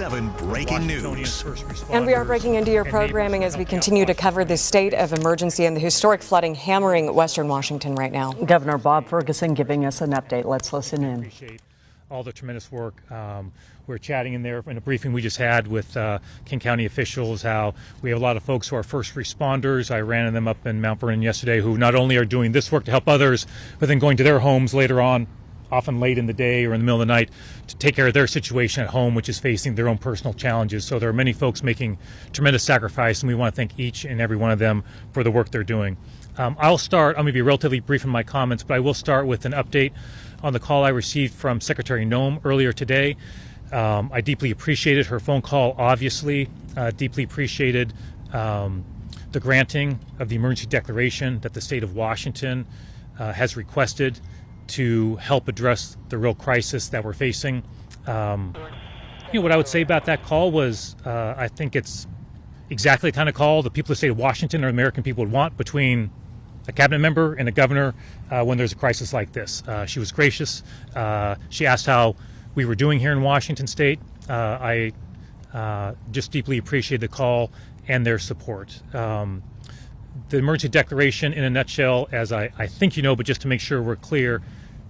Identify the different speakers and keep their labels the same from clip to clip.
Speaker 1: Breaking news.
Speaker 2: And we are breaking into your programming as we continue to cover the state of emergency and the historic flooding hammering Western Washington right now.
Speaker 3: Governor Bob Ferguson giving us an update. Let's listen in.
Speaker 4: Appreciate all the tremendous work. We're chatting in there in a briefing we just had with King County officials, how we have a lot of folks who are first responders. I ran them up in Mount Vernon yesterday who not only are doing this work to help others, but then going to their homes later on, often late in the day or in the middle of the night, to take care of their situation at home, which is facing their own personal challenges. So there are many folks making tremendous sacrifice, and we want to thank each and every one of them for the work they're doing. I'm going to be relatively brief in my comments, but I will start with an update on the call I received from Secretary Noem earlier today. I deeply appreciated her phone call, obviously, deeply appreciated the granting of the emergency declaration that the state of Washington has requested to help address the real crisis that we're facing. What I would say about that call was I think it's exactly the kind of call the people of the state of Washington or American people would want between a cabinet member and a governor when there's a crisis like this. She was gracious. She asked how we were doing here in Washington State. I just deeply appreciate the call and their support. The emergency declaration, in a nutshell, as I think you know, but just to make sure we're clear,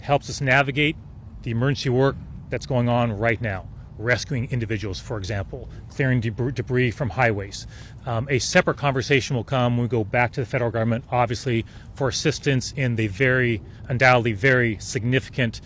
Speaker 4: helps us navigate the emergency work that's going on right now. Rescuing individuals, for example, clearing debris from highways. A separate conversation will come when we go back to the federal government, obviously, for assistance in the undoubtedly very significant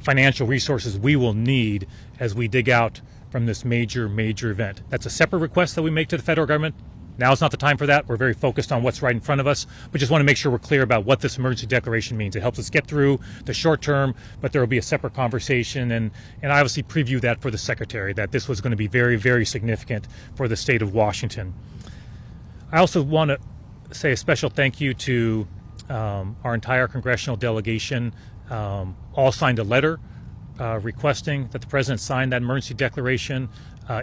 Speaker 4: financial resources we will need as we dig out from this major event. That's a separate request that we make to the federal government. Now is not the time for that. We're very focused on what's right in front of us. We just want to make sure we're clear about what this emergency declaration means. It helps us get through the short term, but there will be a separate conversation, and I obviously preview that for the Secretary, that this was going to be very significant for the state of Washington. I also want to say a special thank you to our entire congressional delegation. All signed a letter requesting that the President sign that emergency declaration.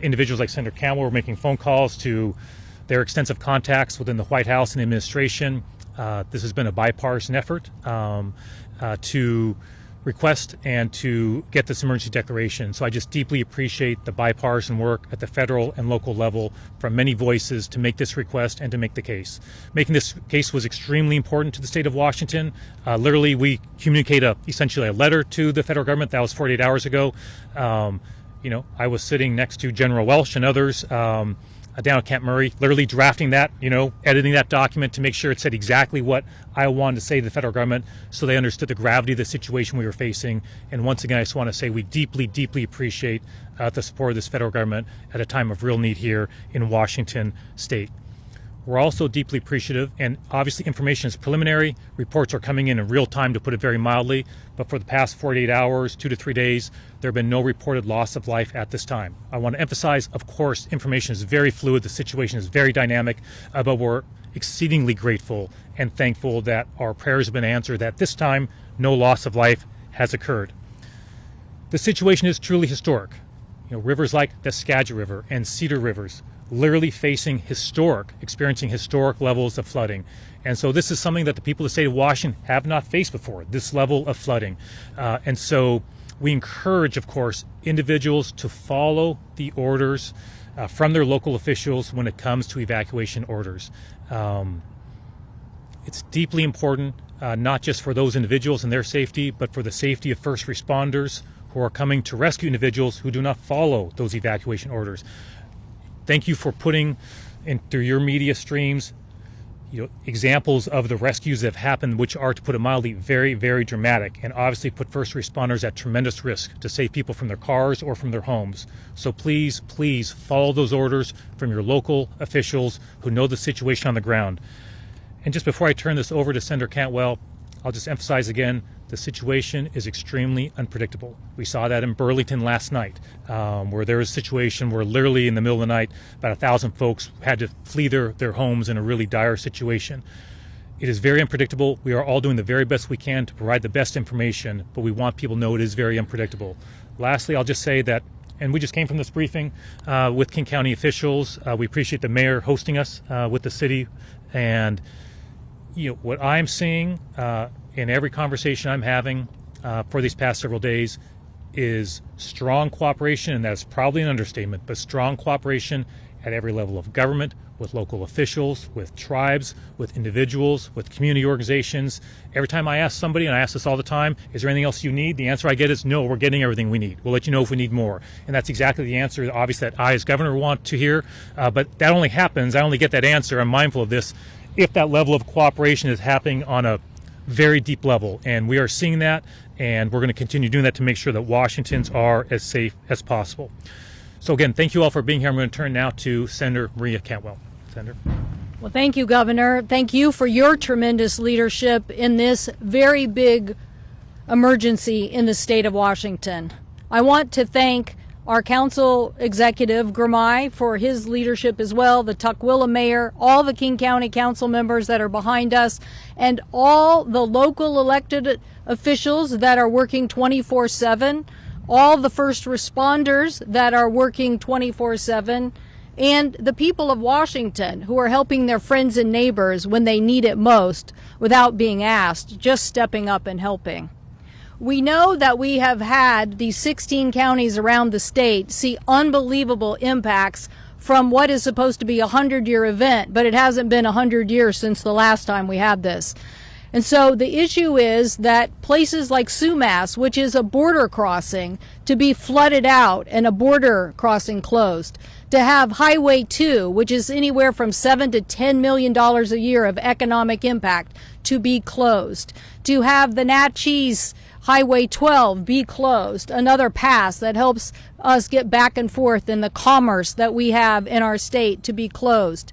Speaker 4: Individuals like Senator Campbell were making phone calls to their extensive contacts within the White House and administration. This has been a bipartisan effort to request and to get this emergency declaration. So I just deeply appreciate the bipartisan work at the federal and local level from many voices to make this request and to make the case. Making this case was extremely important to the state of Washington. Literally, we communicate essentially a letter to the federal government. That was 48 hours ago. I was sitting next to General Welsh and others down at Camp Murray, literally drafting that, editing that document to make sure it said exactly what I wanted to say to the federal government so they understood the gravity of the situation we were facing. And once again, I just want to say we deeply appreciate the support of this federal government at a time of real need here in Washington State. We're also deeply appreciative, and obviously information is preliminary. Reports are coming in real time, to put it very mildly, but for the past 48 hours, 2 to 3 days, there have been no reported loss of life at this time. I want to emphasize, of course, information is very fluid, the situation is very dynamic, but we're exceedingly grateful and thankful that our prayers have been answered, that this time no loss of life has occurred. The situation is truly historic. Rivers like the Skagit River and Cedar Rivers literally experiencing historic levels of flooding. And so this is something that the people of the state of Washington have not faced before, this level of flooding. And so we encourage, of course, individuals to follow the orders from their local officials when it comes to evacuation orders. It's deeply important, not just for those individuals and their safety, but for the safety of first responders who are coming to rescue individuals who do not follow those evacuation orders. Thank you for putting in through your media streams, examples of the rescues that have happened, which are, to put it mildly, very dramatic, and obviously put first responders at tremendous risk to save people from their cars or from their homes. So please follow those orders from your local officials who know the situation on the ground. And just before I turn this over to Senator Cantwell, I'll just emphasize again, the situation is extremely unpredictable. We saw that in Burlington last night, where there was a situation where literally in the middle of the night, about 1,000 folks had to flee their homes in a really dire situation. It is very unpredictable. We are all doing the very best we can to provide the best information, but we want people to know it is very unpredictable. Lastly, I'll just say that, and we just came from this briefing with King County officials. We appreciate the mayor hosting us with the city, and what I'm seeing in every conversation I'm having for these past several days is strong cooperation, and that's probably an understatement, but strong cooperation at every level of government, with local officials, with tribes, with individuals, with community organizations. Every time I ask somebody, and I ask this all the time, is there anything else you need? The answer I get is no, we're getting everything we need. We'll let you know if we need more. And that's exactly the answer, obviously, that I as governor want to hear. But that only happens, I only get that answer, I'm mindful of this, if that level of cooperation is happening on a very deep level. And we are seeing that, and we're going to continue doing that to make sure that Washingtons are as safe as possible. So again, thank you all for being here. I'm going to turn now to Senator Maria Cantwell. Senator.
Speaker 5: Well, thank you, Governor. Thank you for your tremendous leadership in this very big emergency in the state of Washington. I want to thank our council executive, Gurmai, for his leadership as well, the Tukwila mayor, all the King County council members that are behind us, and all the local elected officials that are working 24/7, all the first responders that are working 24/7, and the people of Washington who are helping their friends and neighbors when they need it most without being asked, just stepping up and helping. We know that we have had these 16 counties around the state see unbelievable impacts from what is supposed to be a 100-year event, but it hasn't been 100 years since the last time we had this. And so the issue is that places like Sumas, which is a border crossing, to be flooded out and a border crossing closed. To have Highway 2, which is anywhere from $7 to $10 million a year of economic impact, to be closed. To have the Natchez Highway 12 be closed, another pass that helps us get back and forth in the commerce that we have in our state, to be closed.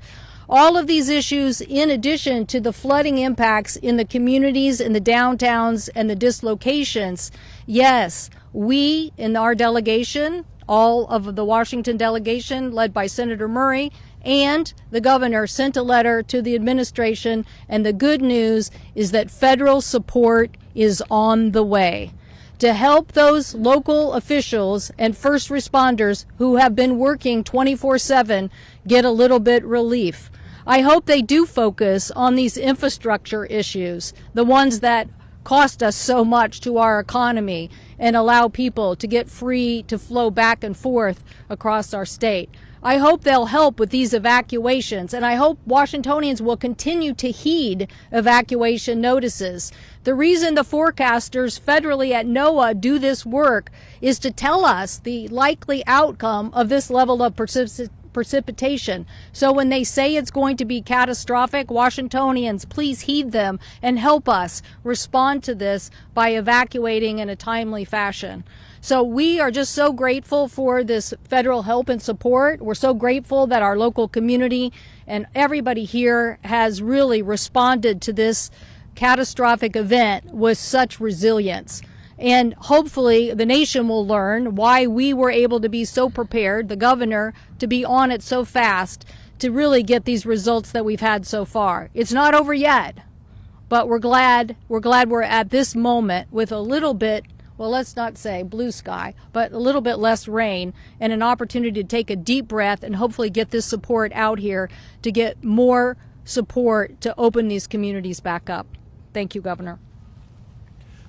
Speaker 5: All of these issues, in addition to the flooding impacts in the communities, in the downtowns, and the dislocations, yes, we in our delegation, all of the Washington delegation led by Senator Murray and the governor, sent a letter to the administration, and the good news is that federal support is on the way to help those local officials and first responders who have been working 24/7 get a little bit relief. I hope they do focus on these infrastructure issues, the ones that cost us so much to our economy, and allow people to get free to flow back and forth across our state. I hope they'll help with these evacuations, and I hope Washingtonians will continue to heed evacuation notices. The reason the forecasters federally at NOAA do this work is to tell us the likely outcome of this level of precipitation. So when they say it's going to be catastrophic, Washingtonians, please heed them and help us respond to this by evacuating in a timely fashion. So we are just so grateful for this federal help and support. We're so grateful that our local community and everybody here has really responded to this catastrophic event with such resilience. And hopefully the nation will learn why we were able to be so prepared, the governor to be on it so fast to really get these results that we've had so far. It's not over yet, but we're glad we're at this moment with a little bit, well, let's not say blue sky, but a little bit less rain and an opportunity to take a deep breath and hopefully get this support out here to get more support to open these communities back up. Thank you, Governor.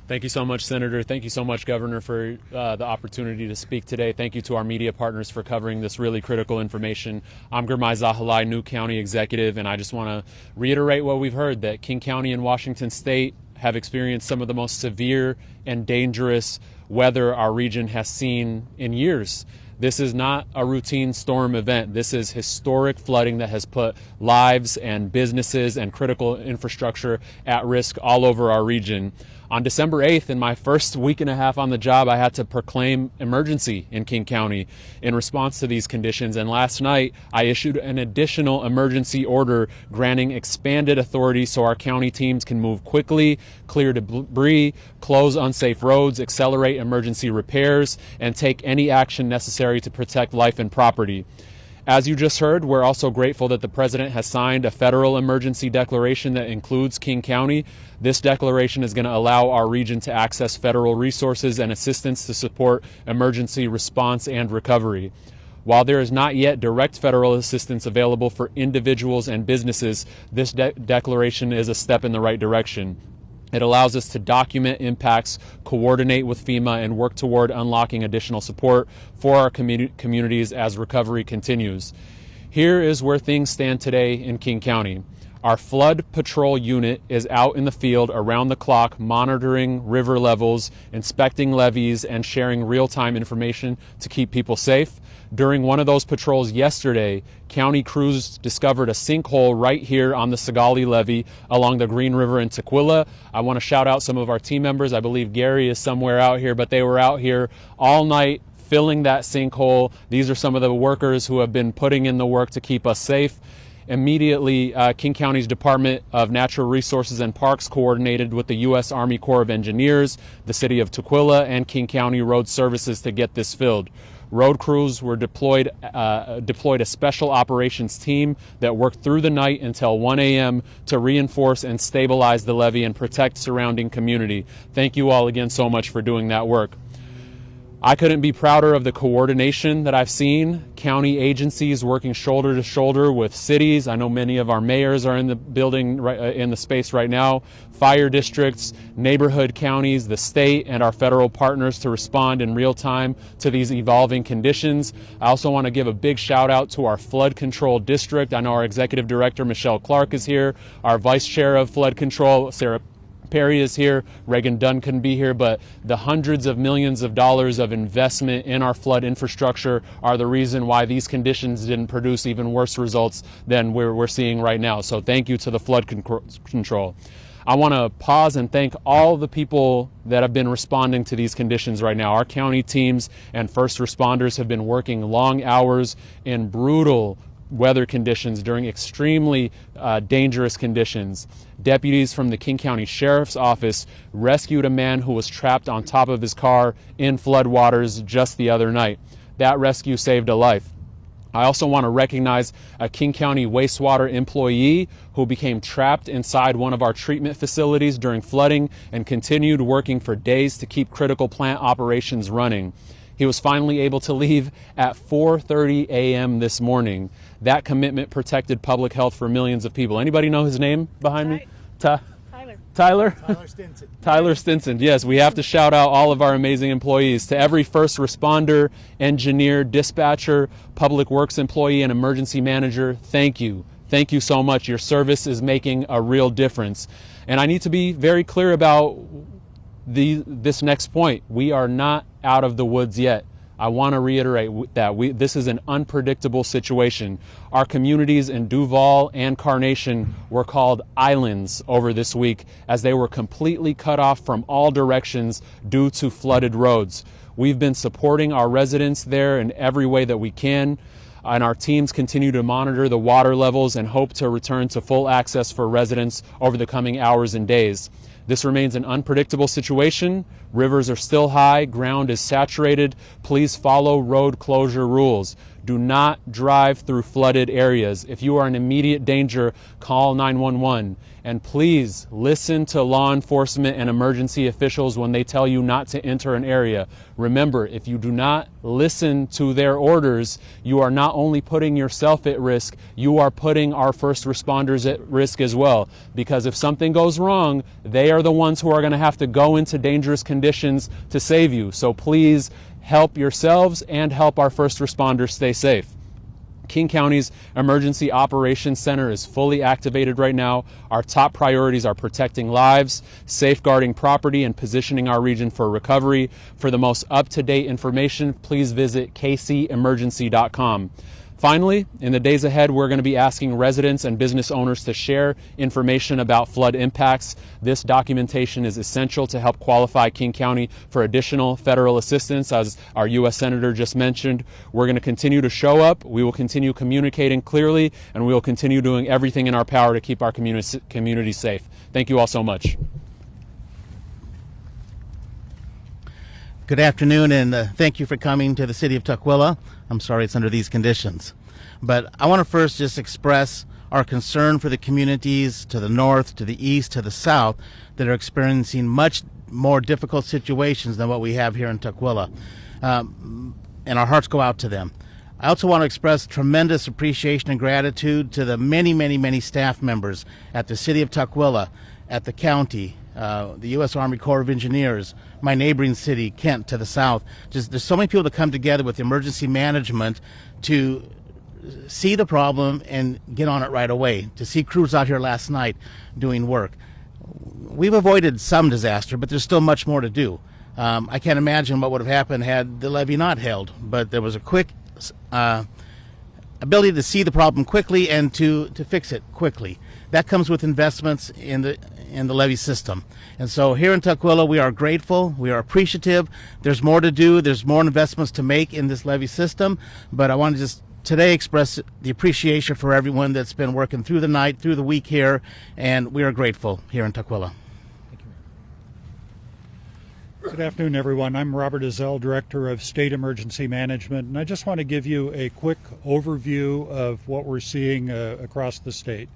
Speaker 6: Thank you so much, Senator. Thank you so much, Governor, for the opportunity to speak today. Thank you to our media partners for covering this really critical information. I'm Gurmai Zahalai, new county executive, and I just want to reiterate what we've heard, that King County and Washington State have experienced some of the most severe and dangerous weather our region has seen in years. This is not a routine storm event. This is historic flooding that has put lives and businesses and critical infrastructure at risk all over our region. On December 8th, in my first week and a half on the job, I had to proclaim emergency in King County in response to these conditions. And last night, I issued an additional emergency order granting expanded authority so our county teams can move quickly, clear debris, close unsafe roads, accelerate emergency repairs, and take any action necessary to protect life and property. As you just heard, we're also grateful that the President has signed a federal emergency declaration that includes King County. This declaration is going to allow our region to access federal resources and assistance to support emergency response and recovery. While there is not yet direct federal assistance available for individuals and businesses, this declaration is a step in the right direction. It allows us to document impacts, coordinate with FEMA, and work toward unlocking additional support for our communities as recovery continues. Here is where things stand today in King County. Our flood patrol unit is out in the field around the clock, monitoring river levels, inspecting levees, and sharing real-time information to keep people safe. During one of those patrols yesterday, county crews discovered a sinkhole right here on the Sigali levee along the Green River in Tukwila. I want to shout out some of our team members. I believe Gary is somewhere out here, but they were out here all night filling that sinkhole. These are some of the workers who have been putting in the work to keep us safe. Immediately, King County's Department of Natural Resources and Parks coordinated with the U.S. Army Corps of Engineers, the City of Tukwila, and King County Road Services to get this filled. Road crews were deployed a special operations team that worked through the night until 1 a.m. to reinforce and stabilize the levee and protect surrounding community. Thank you all again so much for doing that work. I couldn't be prouder of the coordination that I've seen. County agencies working shoulder to shoulder with cities. I know many of our mayors are in the building, in the space right now. Fire districts, neighborhood counties, the state, and our federal partners to respond in real time to these evolving conditions. I also want to give a big shout out to our flood control district. I know our executive director, Michelle Clark, is here. Our vice chair of flood control, Sarah Perry, is here. Reagan Dunn couldn't be here, but the hundreds of millions of dollars of investment in our flood infrastructure are the reason why these conditions didn't produce even worse results than we're seeing right now. So thank you to the flood control. I want to pause and thank all the people that have been responding to these conditions right now. Our county teams and first responders have been working long hours in brutal weather conditions during extremely dangerous conditions. Deputies from the King County Sheriff's Office rescued a man who was trapped on top of his car in floodwaters just the other night. That rescue saved a life. I also want to recognize a King County wastewater employee who became trapped inside one of our treatment facilities during flooding and continued working for days to keep critical plant operations running. He was finally able to leave at 4:30 a.m. this morning. That commitment protected public health for millions of people. Anybody know his name behind me? Tyler. Tyler Stinson. Tyler Stinson. Yes, we have to shout out all of our amazing employees. To every first responder, engineer, dispatcher, public works employee, and emergency manager, thank you. Thank you so much. Your service is making a real difference. And I need to be very clear about this next point. We are not out of the woods yet. I want to reiterate that this is an unpredictable situation. Our communities in Duval and Carnation were called islands over this week as they were completely cut off from all directions due to flooded roads. We've been supporting our residents there in every way that we can, and our teams continue to monitor the water levels and hope to return to full access for residents over the coming hours and days. This remains an unpredictable situation. Rivers are still high, ground is saturated. Please follow road closure rules. Do not drive through flooded areas. If you are in immediate danger, call 911. And please listen to law enforcement and emergency officials when they tell you not to enter an area. Remember, if you do not listen to their orders, you are not only putting yourself at risk, you are putting our first responders at risk as well. Because if something goes wrong, they are the ones who are going to have to go into dangerous conditions to save you. So please help yourselves and help our first responders stay safe. King County's Emergency Operations Center is fully activated right now. Our top priorities are protecting lives, safeguarding property, and positioning our region for recovery. For the most up-to-date information, please visit kcemergency.com. Finally, in the days ahead, we're going to be asking residents and business owners to share information about flood impacts. This documentation is essential to help qualify King County for additional federal assistance, as our U.S. Senator just mentioned. We're going to continue to show up. We will continue communicating clearly, and we will continue doing everything in our power to keep our community safe. Thank you all so much.
Speaker 7: Good afternoon, and thank you for coming to the city of Tukwila. I'm sorry it's under these conditions. But I want to first just express our concern for the communities to the north, to the east, to the south that are experiencing much more difficult situations than what we have here in Tukwila. And our hearts go out to them. I also want to express tremendous appreciation and gratitude to the many, many, many staff members at the city of Tukwila, at the county, the U.S. Army Corps of Engineers, my neighboring city, Kent, to the south. Just there's so many people that come together with emergency management to see the problem and get on it right away. To see crews out here last night doing work. We've avoided some disaster, but there's still much more to do. I can't imagine what would have happened had the levee not held, but there was a quick ability to see the problem quickly and to fix it quickly. That comes with investments in the levee system. And so here in Tukwila, we are grateful, we are appreciative. There's more to do, there's more investments to make in this levee system, but I want to just today express the appreciation for everyone that's been working through the night, through the week here, and we are grateful here in Tukwila.
Speaker 8: Good afternoon, everyone. I'm Robert Ezell, Director of State Emergency Management, and I just want to give you a quick overview of what we're seeing across the state.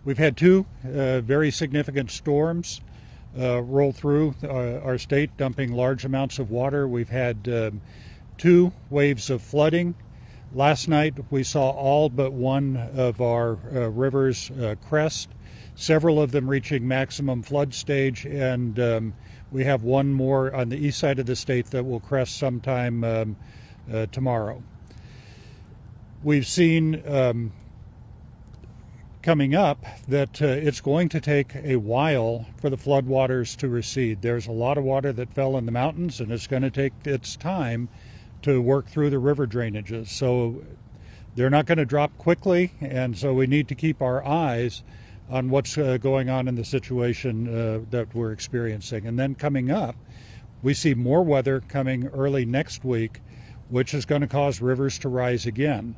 Speaker 8: We've had two very significant storms roll through our state, dumping large amounts of water. We've had two waves of flooding. Last night, we saw all but one of our rivers crest, several of them reaching maximum flood stage, and we have one more on the east side of the state that will crest sometime tomorrow. We've seen coming up that it's going to take a while for the floodwaters to recede. There's a lot of water that fell in the mountains, and it's going to take its time to work through the river drainages. So they're not going to drop quickly, and so we need to keep our eyes on what's going on in the situation that we're experiencing. And then coming up, we see more weather coming early next week, which is going to cause rivers to rise again.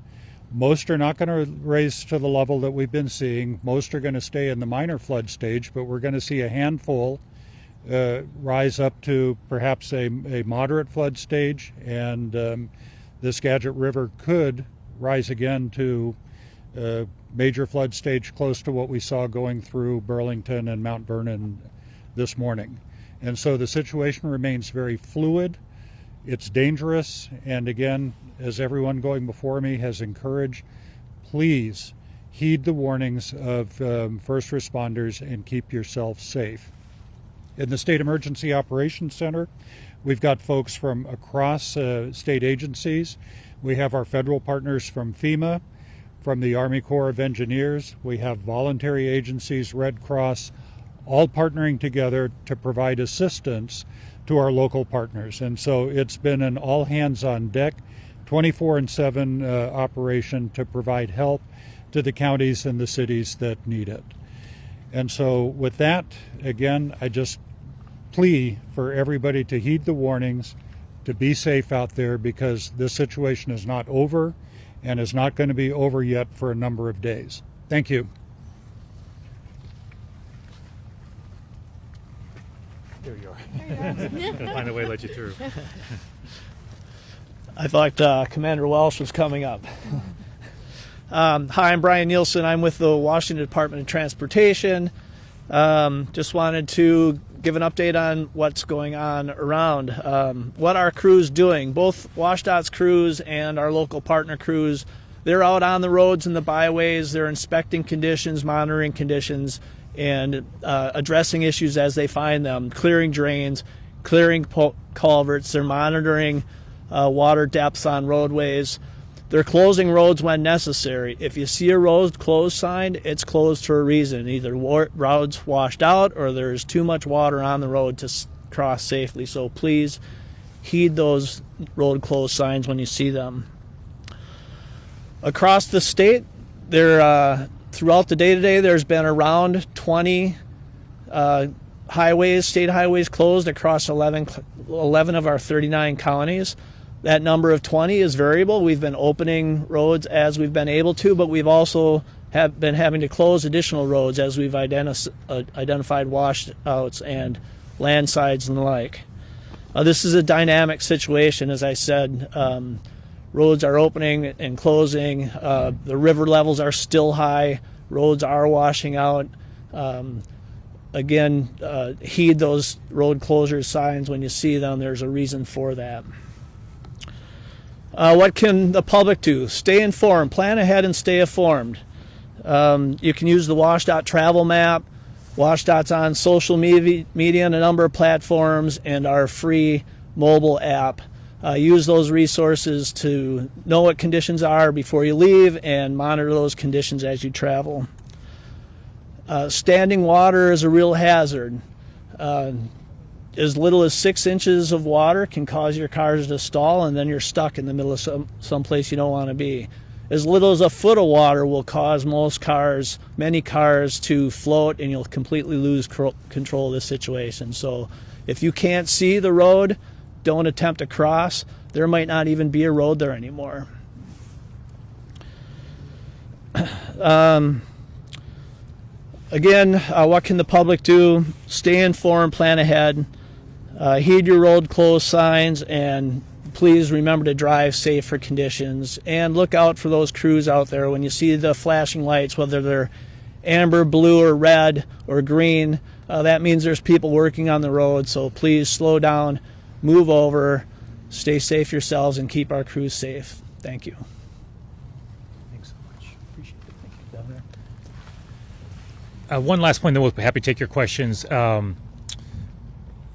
Speaker 8: Most are not going to raise to the level that we've been seeing. Most are going to stay in the minor flood stage, but we're going to see a handful rise up to perhaps a moderate flood stage, and the Skagit River could rise again to major flood stage close to what we saw going through Burlington and Mount Vernon this morning. And so the situation remains very fluid. It's dangerous, and again, as everyone going before me has encouraged, please heed the warnings of first responders and keep yourself safe. In the State Emergency Operations Center, we've got folks from across state agencies. We have our federal partners from FEMA, from the Army Corps of Engineers. We have voluntary agencies, Red Cross, all partnering together to provide assistance to our local partners. And so it's been an all hands on deck, 24/7 operation to provide help to the counties and the cities that need it. And so with that, again, I just plea for everybody to heed the warnings, to be safe out there, because this situation is not over and is not going to be over yet for a number of days. Thank you.
Speaker 4: There you are. Find a way to let you through.
Speaker 9: I thought Commander Welsh was coming up. Hi, I'm Brian Nielsen. I'm with the Washington Department of Transportation. Just wanted to give an update on what's going on around. What our crew's doing, both WashDOT's crews and our local partner crews, they're out on the roads and the byways. They're inspecting conditions, monitoring conditions, and addressing issues as they find them, clearing drains, clearing culverts. They're monitoring water depths on roadways. They're closing roads when necessary. If you see a road closed sign, it's closed for a reason. Either roads washed out or there's too much water on the road to cross safely. So please heed those road closed signs when you see them. Across the state, throughout the day today, there's been around 20 state highways closed across 11 of our 39 counties. That number of 20 is variable. We've been opening roads as we've been able to, but we've also been having to close additional roads as we've identified washouts and landslides and the like. This is a dynamic situation, as I said. Roads are opening and closing. The river levels are still high. Roads are washing out. Again, heed those road closure signs when you see them. There's a reason for that. What can the public do? Stay informed. Plan ahead and stay informed. You can use the WashDOT travel map WashDOT's on social media and a number of platforms, and our free mobile app. Use those resources to know what conditions are before you leave and monitor those conditions as you travel. Standing water is a real hazard. As little as 6 inches of water can cause your cars to stall, and then you're stuck in the middle of some place you don't want to be. As little as a foot of water will cause many cars to float, and you'll completely lose control of the situation. So if you can't see the road, don't attempt to cross. There might not even be a road there anymore. Again, what can the public do? Stay informed, plan ahead, heed your road closed signs, and please remember to drive safe for conditions. And look out for those crews out there. When you see the flashing lights, whether they're amber, blue, or red, or green, that means there's people working on the road. So please slow down, move over, stay safe yourselves, and keep our crews safe. Thank you.
Speaker 4: Thanks so much. Appreciate it. Thank you, Governor. One last point, then we'll be happy to take your questions.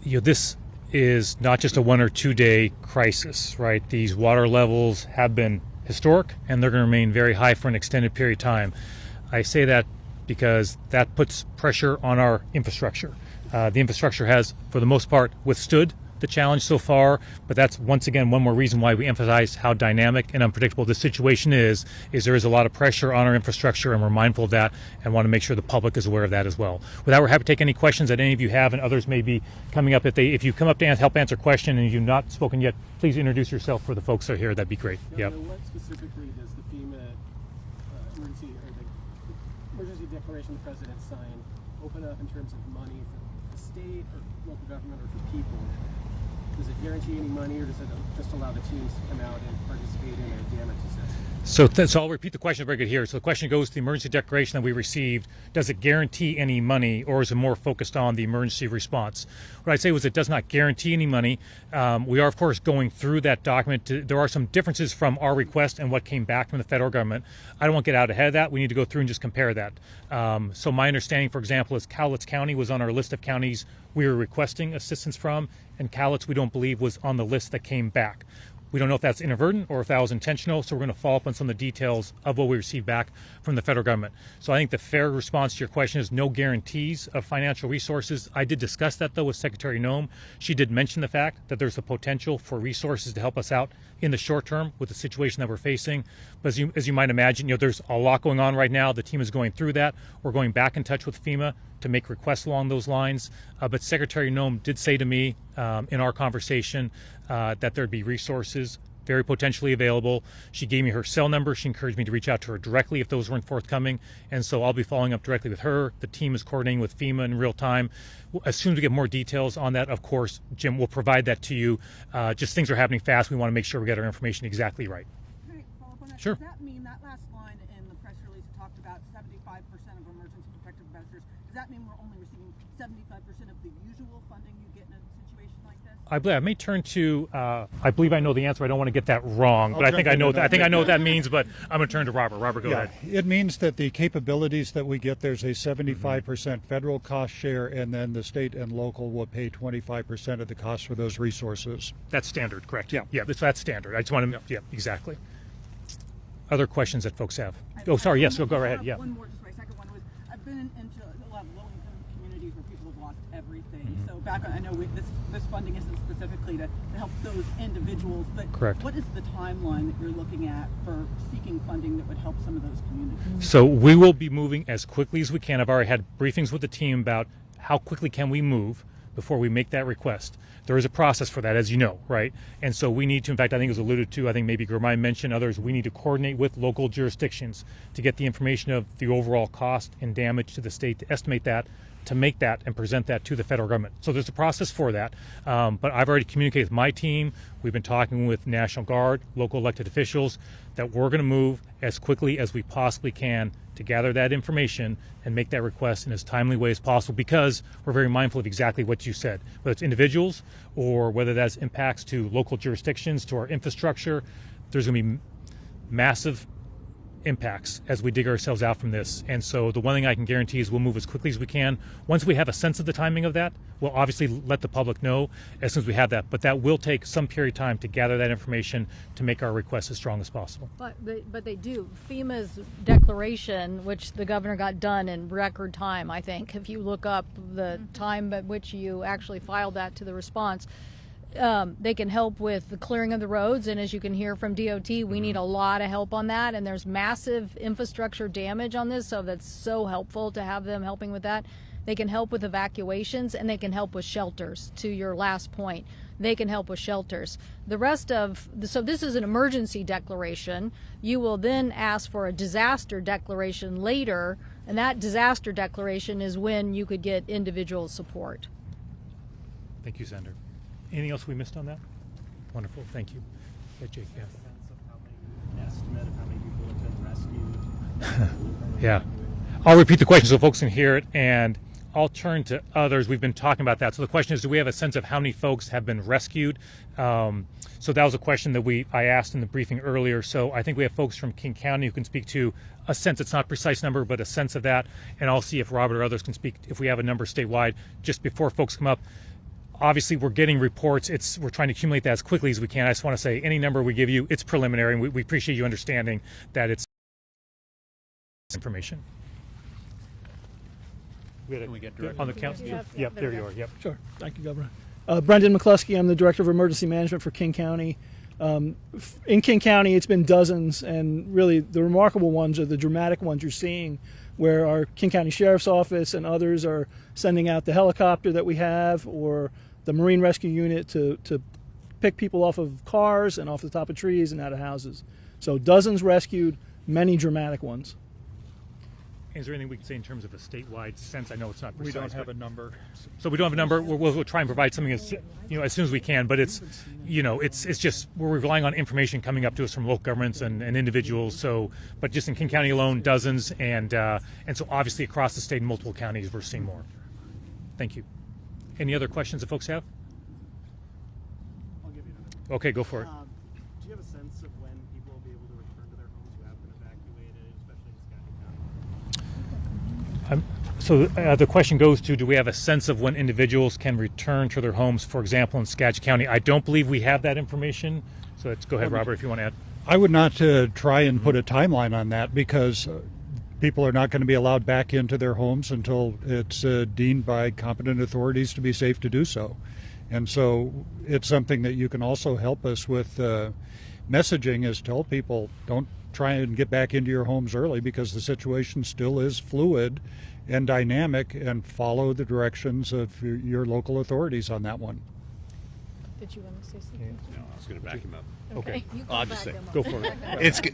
Speaker 4: This is not just a 1 or 2 day crisis, right? These water levels have been historic, and they're going to remain very high for an extended period of time. I say that because that puts pressure on our infrastructure. The infrastructure has, for the most part, withstood the challenge so far, but that's once again one more reason why we emphasize how dynamic and unpredictable this situation is there is a lot of pressure on our infrastructure, and we're mindful of that and want to make sure the public is aware of that as well. With that, we're happy to take any questions that any of you have, and others may be coming up. If you come up to help answer a question and you've not spoken yet, please introduce yourself for the folks that are here. That'd be great.
Speaker 10: Yep. What specifically does the FEMA emergency declaration the president signed open up in terms of money for the state or local government or for people? Does it guarantee any money, or does it just allow the teams to come out and participate in a damage assessment?
Speaker 4: So I'll repeat the question very good here. So the question goes to the emergency declaration that we received. Does it guarantee any money, or is it more focused on the emergency response? What I'd say was it does not guarantee any money. We are, of course, going through that document. There are some differences from our request and what came back from the federal government. I don't want to get out ahead of that. We need to go through and just compare that. So my understanding, for example, is Cowlitz County was on our list of counties we were requesting assistance from, and Cowlitz, we don't believe, was on the list that came back. We don't know if that's inadvertent or if that was intentional, so we're going to follow up on some of the details of what we received back from the federal government. So I think the fair response to your question is no guarantees of financial resources. I did discuss that, though, with Secretary Noem. She did mention the fact that there's a potential for resources to help us out in the short term with the situation that we're facing. But as you might imagine, there's a lot going on right now. The team is going through that. We're going back in touch with FEMA to make requests along those lines. But Secretary Noem did say to me in our conversation that there'd be resources very potentially available. She gave me her cell number. She encouraged me to reach out to her directly if those weren't forthcoming. And so I'll be following up directly with her. The team is coordinating with FEMA in real time. As soon as we get more details on that, of course, Jim will provide that to you. Just things are happening fast. We want to make sure we get our information exactly right.
Speaker 11: Can I follow up on that?
Speaker 4: Sure.
Speaker 11: Does that mean that last line in the press release talked about 75% of emergency protective measures? Does that mean we're only receiving 75% of the usual funding you get in a situation like this?
Speaker 4: I may turn to. I believe I know the answer. I don't want to get that wrong, but I think I know what that means. But I'm going to turn to Robert. Robert, go ahead.
Speaker 8: It means that the capabilities that we get, there's a 75% federal cost share, and then the state and local will pay 25% of the cost for those resources.
Speaker 4: That's standard, correct?
Speaker 8: Yeah.
Speaker 4: Yeah, that's standard. I just want to. Yeah, exactly. Other questions that folks have? Oh, sorry. Yes, go right ahead. Yeah.
Speaker 11: One more, just my second one was, I've been into a lot of low-income communities where people have lost everything.
Speaker 4: Mm-hmm.
Speaker 11: So back on, I know this funding isn't specifically to help those individuals, but
Speaker 4: Correct.
Speaker 11: What is the timeline that you're looking at for seeking funding that would help some of those communities?
Speaker 4: So we will be moving as quickly as we can. I've already had briefings with the team about how quickly can we move before we make that request. There is a process for that, as you know, right? And so we need to, in fact, I think it was alluded to, I think maybe Germay mentioned others, we need to coordinate with local jurisdictions to get the information of the overall cost and damage to the state, to estimate that, to make that and present that to the federal government. So there's a process for that. But I've already communicated with my team. We've been talking with National Guard, local elected officials, that we're going to move as quickly as we possibly can to gather that information and make that request in as timely way as possible, because we're very mindful of exactly what you said, whether it's individuals or whether that's impacts to local jurisdictions, to our infrastructure. There's going to be massive impacts as we dig ourselves out from this. And so the one thing I can guarantee is we'll move as quickly as we can. Once we have a sense of the timing of that, we'll obviously let the public know as soon as we have that. But that will take some period of time to gather that information to make our request as strong as possible.
Speaker 5: But they do. FEMA's declaration, which the governor got done in record time, I think, if you look up the time at which you actually filed that to the response, they can help with the clearing of the roads, and as you can hear from DOT, we need a lot of help on that, and there's massive infrastructure damage on this, so that's so helpful to have them helping with that. They can help with evacuations, and they can help with shelters, to your last point. They can help with shelters. The rest of, so this is an emergency declaration. You will then ask for a disaster declaration later, and that disaster declaration is when you could get individual support.
Speaker 4: Thank you, Senator. Anything else we missed on that? Wonderful, thank you. Yeah, Jake, yeah.
Speaker 10: Estimate of how many people have been rescued?
Speaker 4: Yeah. I'll repeat the question so folks can hear it, and I'll turn to others. We've been talking about that. So the question is, do we have a sense of how many folks have been rescued? So that was a question that I asked in the briefing earlier. So I think we have folks from King County who can speak to a sense. It's not a precise number, but a sense of that. And I'll see if Robert or others can speak if we have a number statewide. Just before folks come up, obviously we're getting reports. We're trying to accumulate that as quickly as we can. I just want to say any number we give you, it's preliminary, and we appreciate you understanding that it's information.
Speaker 6: Can we get direct
Speaker 4: on the council? Yep, there you are. Yep.
Speaker 9: Sure. Thank you, Governor. Brendan McCluskey, I'm the Director of Emergency Management for King County. In King County, it's been dozens, and really the remarkable ones are the dramatic ones you're seeing, where our King County Sheriff's Office and others are sending out the helicopter that we have, or the Marine Rescue Unit to pick people off of cars and off the top of trees and out of houses. So dozens rescued, many dramatic ones.
Speaker 4: Is there anything we can say in terms of a statewide sense? I know it's not precise.
Speaker 8: We don't have a number.
Speaker 4: So we don't have a number. We'll try and provide something as soon as we can. But it's just we're relying on information coming up to us from local governments and individuals. So, but just in King County alone, dozens, and so obviously across the state in multiple counties, we're seeing more. Thank you. Any other questions that folks have?
Speaker 10: I'll give you another.
Speaker 4: Okay, go for it.
Speaker 10: Do you have a sense of when people will be able to return to their homes who have been evacuated, especially in Skagit County?
Speaker 4: So the question goes to, do we have a sense of when individuals can return to their homes, for example, in Skagit County? I don't believe we have that information. So let's go ahead, Robert, if you want to add.
Speaker 8: I would not try and put a timeline on that, because people are not going to be allowed back into their homes until it's deemed by competent authorities to be safe to do so. And so it's something that you can also help us with messaging, is tell people, don't try and get back into your homes early, because the situation still is fluid and dynamic, and follow the directions of your local authorities on that one.
Speaker 5: Did you want to say something?
Speaker 12: No, I was going to back him up.
Speaker 4: Okay.
Speaker 12: I'll just say,
Speaker 4: Go for it.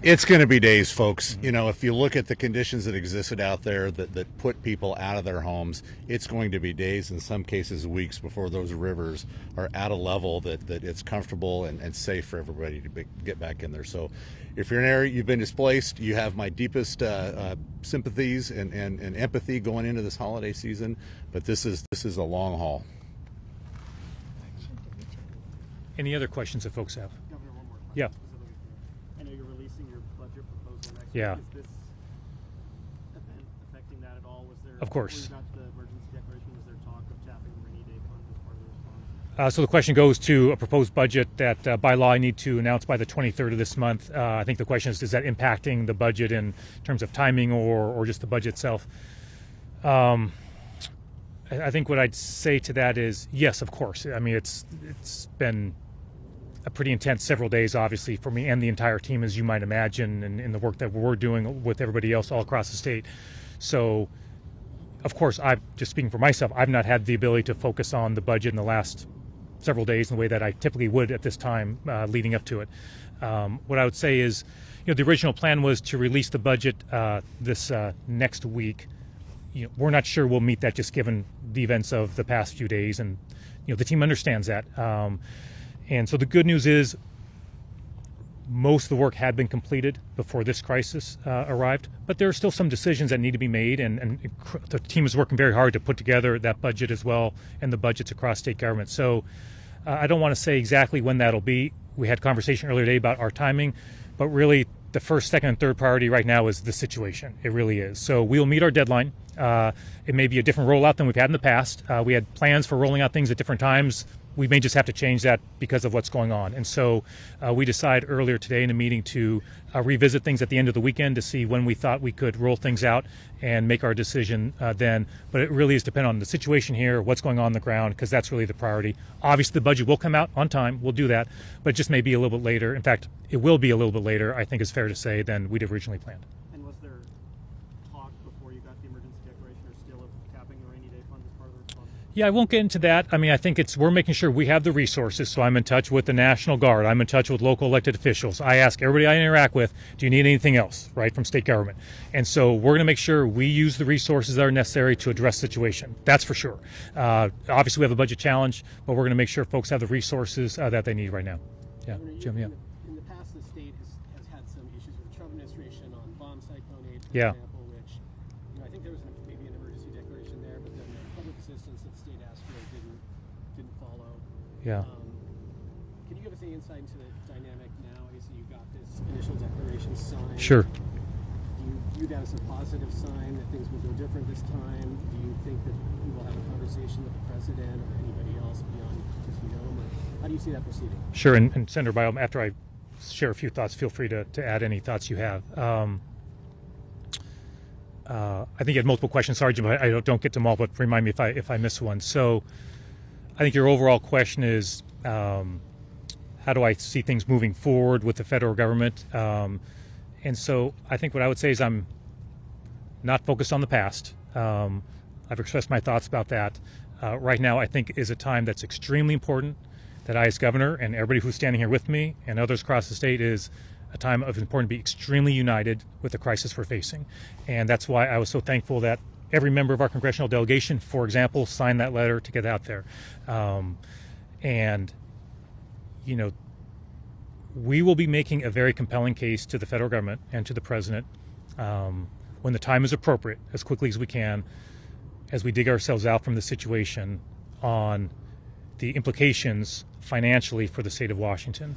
Speaker 12: it's going to be days, folks. You know, if you look at the conditions that existed out there that put people out of their homes, it's going to be days, in some cases weeks, before those rivers are at a level that it's comfortable and safe for everybody to get back in there. So if you're in an area you've been displaced, you have my deepest sympathies and empathy going into this holiday season, but this is a long haul.
Speaker 4: Any other questions that folks have?
Speaker 10: Governor, one more question.
Speaker 4: Yeah.
Speaker 10: I know you're releasing your budget proposal next
Speaker 4: Yeah.
Speaker 10: week. Is this event affecting that at all? Was there,
Speaker 4: Of course.
Speaker 10: Before you got the emergency declaration, was there talk of tapping the rainy day fund as part of the response?
Speaker 4: So the question goes to a proposed budget that by law I need to announce by the 23rd of this month. I think the question is that impacting the budget in terms of timing or just the budget itself? I think what I'd say to that is yes, of course. I mean, it's been a pretty intense several days, obviously, for me and the entire team, as you might imagine, and in the work that we're doing with everybody else all across the state. So, of course, just speaking for myself, I've not had the ability to focus on the budget in the last several days in the way that I typically would at this time leading up to it. What I would say is, the original plan was to release the budget this next week. We're not sure we'll meet that, just given the events of the past few days, and the team understands that. And so the good news is most of the work had been completed before this crisis arrived, but there are still some decisions that need to be made, and the team is working very hard to put together that budget as well, and the budgets across state government. So I don't want to say exactly when that'll be. We had a conversation earlier today about our timing, but really the first, second, and third priority right now is the situation. It really is. So we'll meet our deadline. It may be a different rollout than we've had in the past. We had plans for rolling out things at different times. We may just have to change that because of what's going on. And so we decided earlier today in a meeting to revisit things at the end of the weekend to see when we thought we could roll things out and make our decision then. But it really is dependent on the situation here, what's going on the ground, because that's really the priority. Obviously, the budget will come out on time. We'll do that. But it just may be a little bit later. In fact, it will be a little bit later, I think is fair to say, than we'd originally planned.
Speaker 10: And was there talk before you got the emergency declaration or still of tapping the rainy day fund as part of the response?
Speaker 4: Yeah, I won't get into that. I mean, I think we're making sure we have the resources. So I'm in touch with the National Guard. I'm in touch with local elected officials. I ask everybody I interact with, do you need anything else, right, from state government? And so we're going to make sure we use the resources that are necessary to address the situation. That's for sure. Obviously, we have a budget challenge, but we're going to make sure folks have the resources that they need right now. Yeah, Jim, yeah.
Speaker 10: In the past, the state has had some issues with the Trump administration on bomb cyclone aid, for
Speaker 4: Yeah.
Speaker 10: example, which I think there was maybe an emergency declaration there, but then the public assistance that the state asked for didn't follow.
Speaker 4: Yeah.
Speaker 10: Can you give us any insight into the dynamic now? Obviously, you got this initial declaration signed.
Speaker 4: Sure.
Speaker 10: Do you view that as a positive sign that things will go different this time? Do you think that you will have a conversation with the president or anybody else beyond just you know him? Or how do you see that proceeding?
Speaker 4: Sure, and Senator Biom, after I share a few thoughts, feel free to add any thoughts you have. I think you had multiple questions. Sorry, Jim, I don't get to them all, but remind me if I miss one. So I think your overall question is, how do I see things moving forward with the federal government? And so I think what I would say is I'm not focused on the past. I've expressed my thoughts about that. Right now, I think is a time that's extremely important that I as governor and everybody who's standing here with me and others across the state is a time of important to be extremely united with the crisis we're facing. And that's why I was so thankful that every member of our congressional delegation, for example, signed that letter to get out there. And, you know, we will be making a very compelling case to the federal government and to the president when the time is appropriate, as quickly as we can, as we dig ourselves out from the situation on the implications financially for the state of Washington.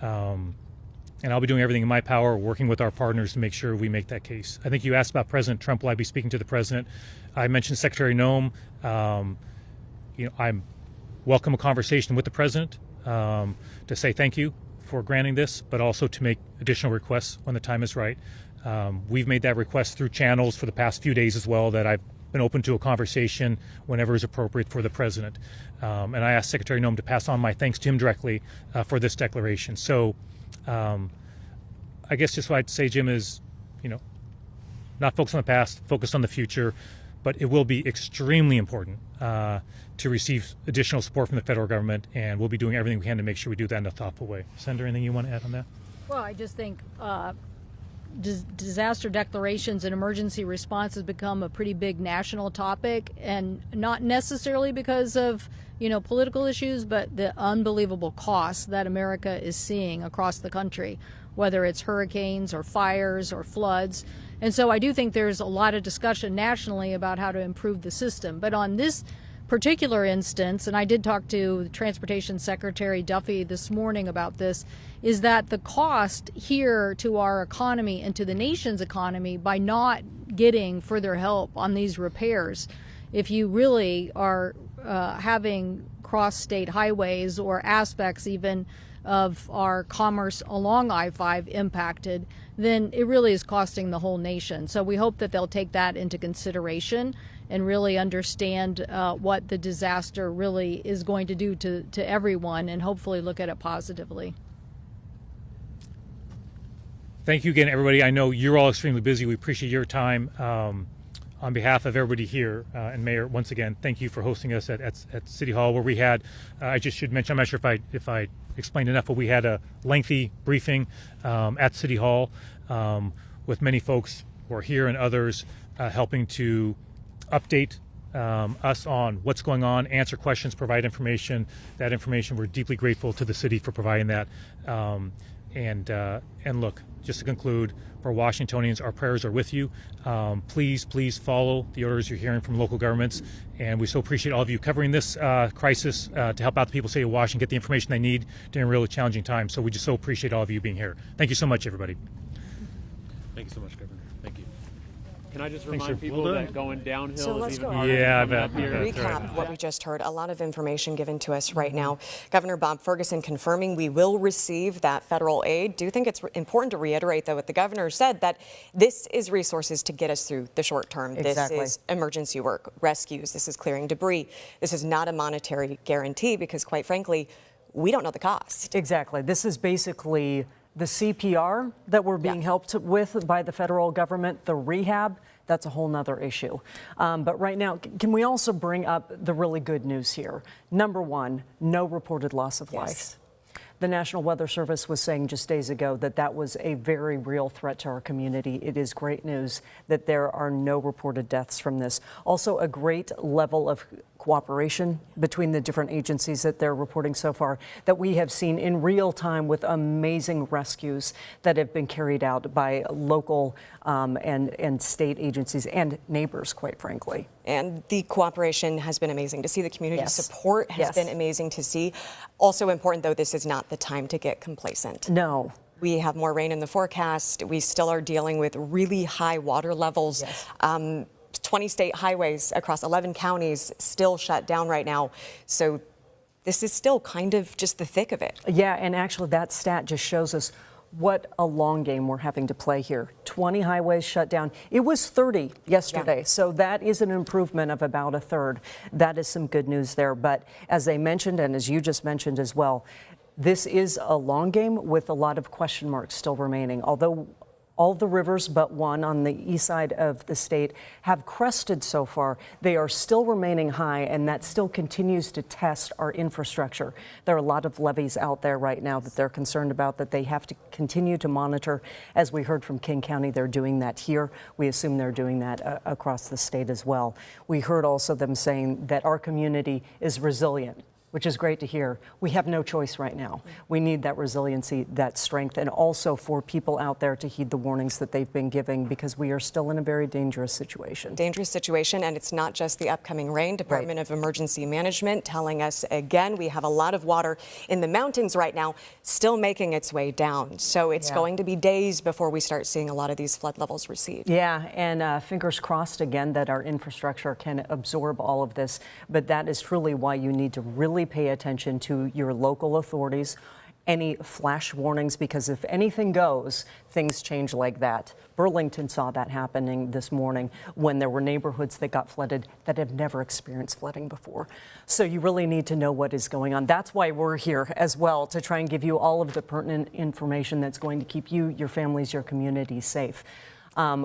Speaker 4: And I'll be doing everything in my power, working with our partners to make sure we make that case. I think you asked about President Trump. Will I be speaking to the president? I mentioned Secretary Noem. You know, I welcome a conversation with the president to say thank you for granting this, but also to make additional requests when the time is right. We've made that request through channels for the past few days as well, that I've been open to a conversation whenever is appropriate for the president. And I asked Secretary Noem to pass on my thanks to him directly for this declaration. So I guess just what I'd say, Jim, is, you know, not focused on the past, focused on the future, but it will be extremely important to receive additional support from the federal government, and we'll be doing everything we can to make sure we do that in a thoughtful way. Senator, anything you want to add on that?
Speaker 5: Well, I just think disaster declarations and emergency response has become a pretty big national topic, and not necessarily because of, you know, political issues, but the unbelievable costs that America is seeing across the country, whether it's hurricanes or fires or floods. And so I do think there's a lot of discussion nationally about how to improve the system. But on this particular instance, and I did talk to Transportation Secretary Duffy this morning about this, is that the cost here to our economy and to the nation's economy by not getting further help on these repairs, if you really are having cross-state highways or aspects even of our commerce along I-5 impacted, then it really is costing the whole nation. So we hope that they'll take that into consideration and really understand what the disaster really is going to do to everyone, and hopefully look at it positively.
Speaker 4: Thank you again, everybody. I know you're all extremely busy. We appreciate your time. On behalf of everybody here, and Mayor, once again, thank you for hosting us at City Hall, where we had, I just should mention, I'm not sure if I explained enough, but we had a lengthy briefing at City Hall with many folks who are here and others helping to update us on what's going on, answer questions, provide information. That information, we're deeply grateful to the city for providing that. And look, just to conclude, for Washingtonians, our prayers are with you. Please follow the orders you're hearing from local governments. And we so appreciate all of you covering this crisis to help out the people of the state of Washington get the information they need during a really challenging time. So we just so appreciate all of you being here. Thank you so much, everybody.
Speaker 6: Thank you so much, Governor. Thank you. Can I just
Speaker 4: Thanks,
Speaker 6: remind
Speaker 4: sir.
Speaker 6: people
Speaker 4: Well
Speaker 6: that going downhill
Speaker 2: So
Speaker 6: is
Speaker 2: let's
Speaker 6: even
Speaker 2: go
Speaker 6: harder?
Speaker 4: Yeah, I
Speaker 6: than
Speaker 4: bet.
Speaker 6: coming up here?
Speaker 4: That's right.
Speaker 2: Recap what we just heard. A lot of information given to us right now. Governor Bob Ferguson confirming we will receive that federal aid. Do think it's important to reiterate, though, what the governor said, that this is resources to get us through the short term.
Speaker 3: Exactly.
Speaker 2: This is emergency work, rescues. This is clearing debris. This is not a monetary guarantee because, quite frankly, we don't know the cost.
Speaker 3: Exactly. This is basically the CPR that we're being helped with by the federal government, the rehab. That's a whole nother issue. But right now, can we also bring up the really good news here? Number one, no reported loss of life. The National Weather Service was saying just days ago that that was a very real threat to our community. It is great news that there are no reported deaths from this. Also, a great level of cooperation between the different agencies that they're reporting so far that we have seen in real time with amazing rescues that have been carried out by local and state agencies and neighbors, quite frankly.
Speaker 2: And the cooperation has been amazing to see. The community support has
Speaker 3: Yes.
Speaker 2: been amazing to see. Also important, though, this is not the time to get complacent.
Speaker 3: No.
Speaker 2: We have more rain in the forecast. We still are dealing with really high water levels. 20 state highways across 11 counties still shut down right now. So this is still kind of just the thick of it.
Speaker 3: Yeah, and actually that stat just shows us what a long game we're having to play here. 20 highways shut down. It was 30 yesterday, so that is an improvement of about a third. That is some good news there. But as they mentioned, and as you just mentioned as well, this is a long game with a lot of question marks still remaining. Although all the rivers but one on the east side of the state have crested so far, they are still remaining high, and that still continues to test our infrastructure. There are a lot of levees out there right now that they're concerned about that they have to continue to monitor. As we heard from King County, they're doing that here. We assume they're doing that across the state as well. We heard also them saying that our community is resilient, which is great to hear. We have no choice right now. We need that resiliency, that strength, and also for people out there to heed the warnings that they've been giving, because we are still in a very dangerous situation.
Speaker 2: Dangerous situation, and it's not just the upcoming rain. Department of Emergency Management telling us again we have a lot of water in the mountains right now, still making its way down. So it's going to be days before we start seeing a lot of these flood levels recede.
Speaker 3: Yeah, and fingers crossed again that our infrastructure can absorb all of this. But that is truly why you need to really pay attention to your local authorities, any flash warnings, because if anything goes, things change like that. Burlington saw that happening this morning when there were neighborhoods that got flooded that have never experienced flooding before. So you really need to know what is going on. That's why we're here as well, to try and give you all of the pertinent information that's going to keep you, your families, your communities safe.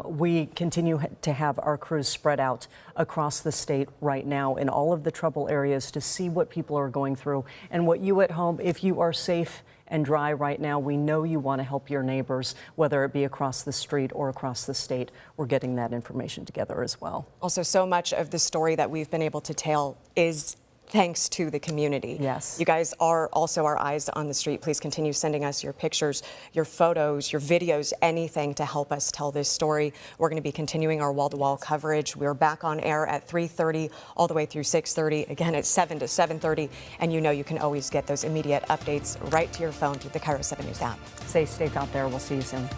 Speaker 3: We continue to have our crews spread out across the state right now in all of the trouble areas to see what people are going through, and what you at home, if you are safe and dry right now, we know you want to help your neighbors, whether it be across the street or across the state. We're getting that information together as well.
Speaker 2: Also, so much of the story that we've been able to tell is thanks to the community.
Speaker 3: Yes.
Speaker 2: You guys are also our eyes on the street. Please continue sending us your pictures, your photos, your videos, anything to help us tell this story. We're going to be continuing our wall-to-wall coverage. We're back on air at 3:30 all the way through 6:30, again at 7 to 7:30. And you know you can always get those immediate updates right to your phone through the KIRO 7 News app.
Speaker 3: Stay safe out there. We'll see you soon.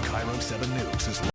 Speaker 1: KIRO 7 News is